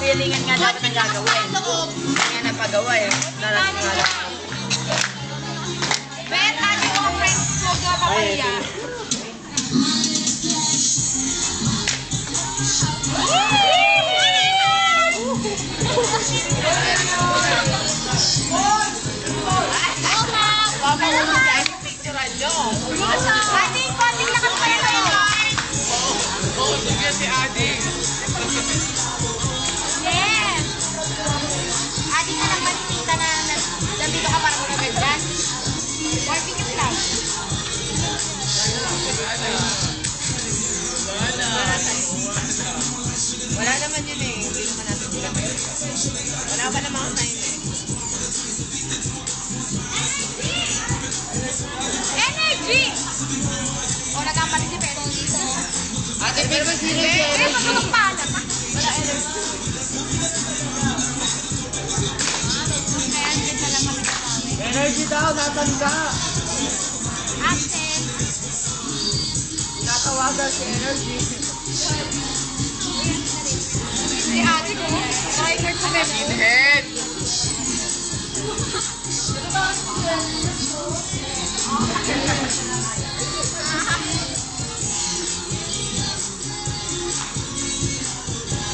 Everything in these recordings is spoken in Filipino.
Hilingan nga dapat ang gagawin. Kaya napagawa eh. Narating nga lang. Bet, ate ko ang friends ko gagawaya. Ading, konting lakas pa yan kayo. Oo, sige si Ading. Yes. Ading ka lang maninita na nandito ka para mag-event dyan. Barbecue lang. Wala naman yun eh. Hindi naman natin sila kayo. Wala pa namang sign eh. Energy! O, nagkapalit si Pero dito. Ate, pero sila Pero pagpulong pala. Wala energy. Kaya hindi na lang kami kasama. Energy daw, nasan ka? Absent. Natawagan si Energy. Si ate ko. Rider ko ba? Head!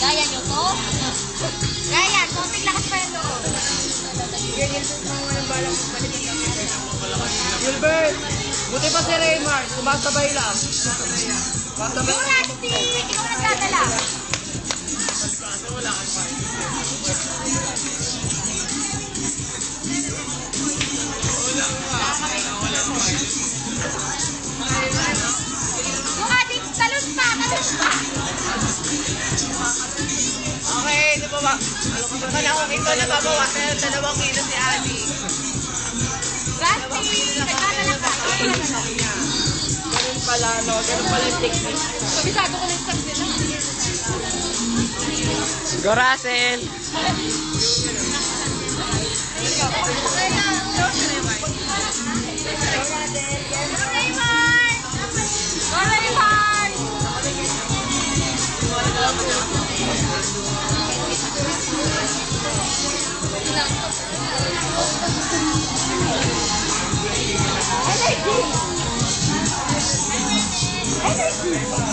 Gaya nyo to? Gaya, konting lakas pa yung loob. Gilbert! Buti pa si Raymar. Sumasabay lang. Sumasabay Yung Rusty, ikaw nagdadala. Yung ating talon pa. Okay, di ba ba? Panahon ito na babawas na 2 kilo si Adi. Rusty, nagdadala ka. Ganun pala, no? Ganun pala yung technique. Kabisado ko lang sa nila. Go, Russell!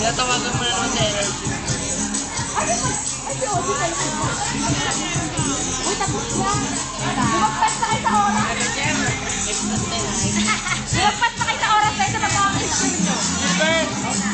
Tinatawagan mo na naman si Energy. Uy, tapos na. Lumagpas na kayo sa oras. Lumagpas na